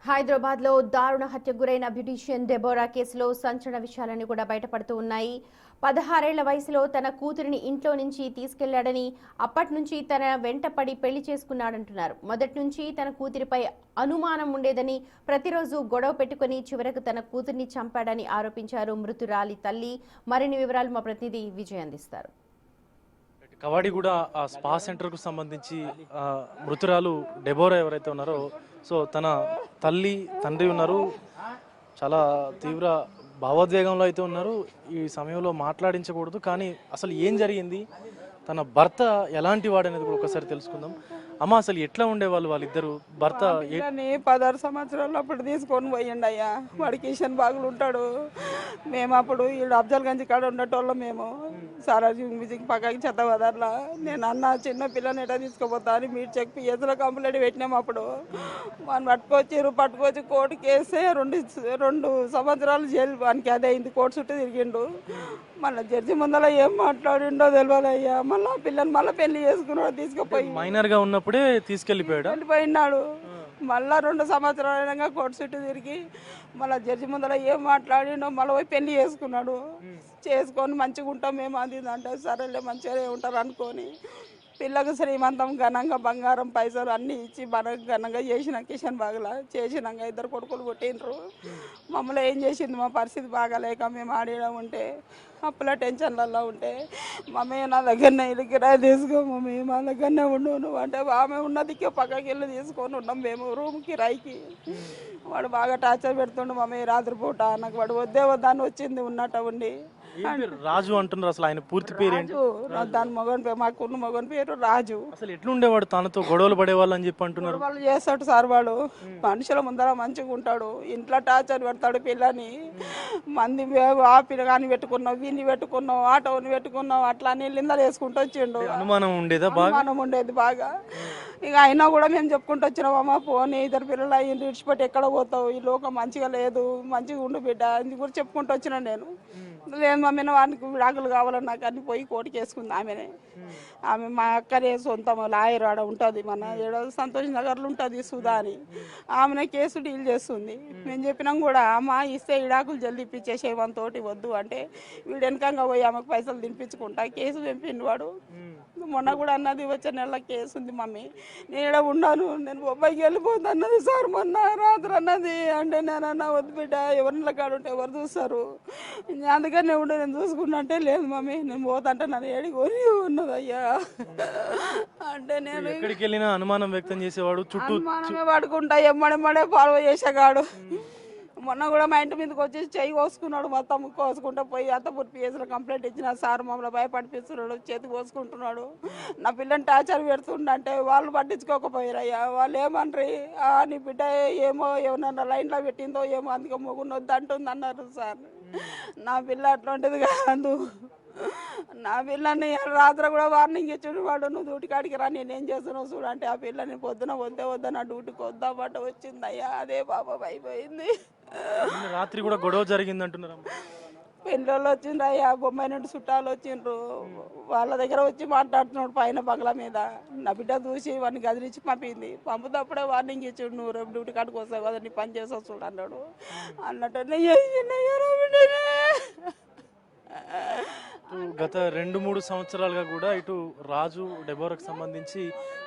హైదరాబాద్ లో దారుణ హత్యకు గురైన బ్యూటీషియన్ డెబోరా కేసులో సంచలన విషయాలన్నీ కూడా బయటపడుతూ ఉన్నాయి. 16 ఏళ్ల వయసులో తన కూతురిని ఇంట్లో నుంచి తీసుకెళ్లాడని, అప్పటి నుంచి తన వెంటపడి పెళ్లి చేసుకున్నాడంటున్నారు. మొదటి నుంచి తన కూతురిపై అనుమానం ఉండేదని, ప్రతిరోజు గొడవ పెట్టుకుని చివరకు తన కూతురిని చంపాడని ఆరోపించారు మృతురాలి తల్లి. మరిన్ని వివరాలు మా ప్రతినిధి విజయ్ అందిస్తారు. కవాడిగూడ స్పా సెంటర్కు సంబంధించి మృతురాలు డెబోరా ఎవరైతే ఉన్నారో సో తన తల్లి తండ్రి ఉన్నారు. చాలా తీవ్ర భావోద్వేగంలో అయితే ఉన్నారు. ఈ సమయంలో మాట్లాడించకూడదు, కానీ అసలు ఏం జరిగింది, తన భర్త ఎలాంటి వాడు అనేది కూడా ఒకసారి తెలుసుకుందాం. అమ్మ, అసలు ఎట్లా ఉండేవాళ్ళు వాళ్ళిద్దరు? భర్త 16 సంవత్సరాలు అప్పుడు తీసుకొని పోయిండు అయ్యా. వాడు కిషన్ బాగులు ఉంటాడు. మేము అప్పుడు వీళ్ళు అఫ్జల్ గంజ్ కాడ ఉండేటోళ్ళం. మేము సారాజీ మ్యూజిక్ పక్కకి చెత్తవదర్లా నేను అన్న చిన్న పిల్లని ఎట్లా తీసుకుపోతా అని మీరు చెక్ పిఎస్లో కంప్లైంట్ పెట్టినాము. అప్పుడు వాడిని పట్టుకొచ్చి కోర్టుకి వేస్తే 2 సంవత్సరాలు జైలు వానికి అదే అయింది. కోర్టు చుట్టూ తిరిగిండు. మళ్ళీ జడ్జి ముందర ఏం మాట్లాడిండో తెలియదు అయ్యా. మళ్ళీ పిల్లని మళ్ళీ పెళ్లి చేసుకున్నాడు. తీసుకుపోయి మైనర్ గా ఉన్నప్పుడే వెళ్ళిపోయినాడు. మళ్ళా 2 సంవత్సరాలు కోర్టు చుట్టూ తిరిగి మళ్ళీ జడ్జి ముందర ఏం మాట్లాడిండో మళ్ళీ పోయి పెళ్లి చేసుకొని మంచిగా ఉంటాం మేము అది అంటే సరేలే మంచిగానే ఉంటారు అనుకొని పిల్లకు శ్రీమంతం ఘనంగా బంగారం పైసలు అన్నీ ఇచ్చి ఘనంగా చేసిన కిషన్ బాగులా చేసినాక 2 కొడుకులు కొట్టిండ్రు. మమ్మల్ని ఏం చేసింది, మా పరిస్థితి బాగాలేక మేము ఆడడం ఉంటే అప్పుల టెన్షన్లలో ఉంటే మమ్మీ నా దగ్గరనే ఇల్లు కిరాయి తీసుకో మమ్మీ, మా దగ్గరనే ఉండు నువ్వు అంటే ఆమె ఉన్నదికి పక్కకి ఇల్లు తీసుకొని ఉన్నాం మేము రూమ్ కిరాయికి. వాడు బాగా టార్చర్ పెడుతుండు మమ్మీ రాత్రిపూట. నాకు వాడు వద్దని వచ్చింది ఉన్నట్టు ఉండి. రాజు అంటున్నారు. అసలు ఆయన పూర్తి పేరు ఏంటి? దాని మొగన్ పేరు మాకున్న మొగన్ పేరు రాజు. అసలు ఎట్లుండేవాడు? తనతో గొడవలు పడేవాళ్ళు అని చెప్పి అంటున్నారు. వాళ్ళు చేస్తాడు సార్. వాడు మనుషుల ముందర మంచిగా ఉంటాడు. ఇంట్లో టార్చర్ పెడతాడు పిల్లని. మంది ఆ పిల్లగాని పెట్టుకున్నావు, వీన్ని పెట్టుకున్నావు, ఆటోని పెట్టుకున్నావు, అట్లా అని నిందలు వేసుకుంటూ వచ్చిండు. అనుమానం ఉండేది బాగా. ఇక అయినా కూడా మేము చెప్పుకుంటూ వచ్చినాం, అమ్మ పోనీ 2 పిల్లలు అయ్యింది విడిచిపెట్టి ఎక్కడ పోతావు, ఈ లోకం మంచిగా లేదు, మంచిగా ఉండు బిడ్డ ఇది కూడా చెప్పుకుంటూ వచ్చినాను నేను. లేదు మమ్మీ వానికి విడాకులు కావాలని నాకు అన్ని పోయి కోర్టుకి వేసుకుంది ఆమె మా అక్కనే సొంతం లాయర్ ఆడ ఉంటుంది, మన ఏడో సంతోష్ నగర్లో ఉంటుంది సుధా అని. ఆమెనే కేసు డీల్ చేస్తుంది. మేము చెప్పినాం కూడా అమ్మ ఇస్తే విడాకులు జల్దీ ఇప్పించేసేవంతోటి వద్దు అంటే వీడు వెనకంగా పోయి ఆమెకు పైసలు తినిపించుకుంటా కేసు తెంపిండు వాడు. మొన్న కూడా అన్నది వచ్చే నెల కేసు ఉంది మమ్మీ, నేను ఇక్కడ ఉన్నాను, నేను బొబ్బాయికి వెళ్ళిపోతుంది అన్నది సార్ మొన్న రాత్రి అన్నది. అంటే నేనన్నా వద్దు బిడ్డ, ఎవరిని కాడు ఉంటే ఎవరు చూస్తారు, అందుకని ఉండే నేను చూసుకున్నా అంటే లేదు మమ్మీ నేను పోతాంటే నన్ను ఏడికొని ఉన్నది అయ్యా. అంటే నేను ఎక్కడికి వెళ్ళినా అనుమానం వ్యక్తం చేసేవాడు. చుట్టూ అనుమానమే పడుకుంటా ఎమ్మడెమ్మడే ఫాలో చేసేగాడు. మొన్న కూడా మా ఇంటి మీదకి వచ్చి చెయ్యి కోసుకున్నాడు. మొత్తం కోసుకుంటూ పోయి అత్తపూర్ పిఎస్లో కంప్లైంట్ ఇచ్చిన సార్ మమ్మల్ని భయపడిపిస్తున్నాడు, చేతి కోసుకుంటున్నాడు, నా పిల్లని టార్చర్ పెడుతుండంటే వాళ్ళు పట్టించుకోకపోయారయ్యా. వాళ్ళు ఏమన్నారు, నీ బిడ్డ ఏమో ఏమన్నా లైన్లో పెట్టిందో ఏమో అందుకే మొగున్నొద్దు అంటుంది అన్నారు సార్. నా పిల్ల అట్లాంటిది కాదు. నా పిల్లని రాత్రి కూడా వార్నింగ్ ఇచ్చాడు వాడు, నువ్వు డ్యూటీకాడికి రా నేనేం చేస్తున్నావు చూడంటే ఆ పిల్లని పొద్దున వద్దా నా డ్యూటీకి వద్దామంట వచ్చిందయ్యా. అదే పాపం అయిపోయింది. రాత్రి కూడా గొడవ జరిగింది అంటున్నారు. పెళ్ళోళ్ళు వచ్చిండ్రు అయ్యా, బొమ్మాయి నుండి చుట్టాలు వచ్చిండ్రు. వాళ్ళ దగ్గర వచ్చి మాట్లాడుతున్నాడు పైన బంగ్లా మీద. నా బిడ్డ చూసి వాడిని గదిలిచ్చి పంపింది. పంపుతప్పుడే వార్నింగ్ ఇచ్చాడు, నువ్వు రేపు డ్యూటీ కాడికి వస్తావు కదా నీ పని చేసి వస్తాడు అన్నాడు. అన్నట్టు గత 2-3 సంవత్సరాలుగా కూడా ఇటు రాజు డెబోరాకు సంబంధించి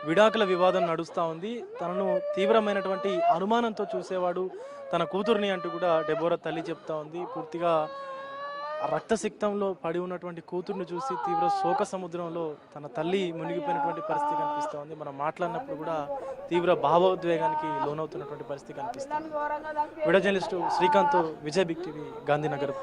విడాకుల వివాదం నడుస్తూ ఉంది. తనను తీవ్రమైనటువంటి అనుమానంతో చూసేవాడు తన కూతుర్ని అంటూ కూడా డెబోరా తల్లి చెప్తా ఉంది. పూర్తిగా రక్తసిక్తంలో పడి ఉన్నటువంటి కూతుర్ని చూసి తీవ్ర శోక సముద్రంలో తన తల్లి మునిగిపోయినటువంటి పరిస్థితి కనిపిస్తూ ఉంది. మనం మాట్లాడినప్పుడు కూడా తీవ్ర భావోద్వేగానికి లోనవుతున్నటువంటి పరిస్థితి కనిపిస్తుంది. Video journalist Srikanth, Vijay big TV, Gandhinagar.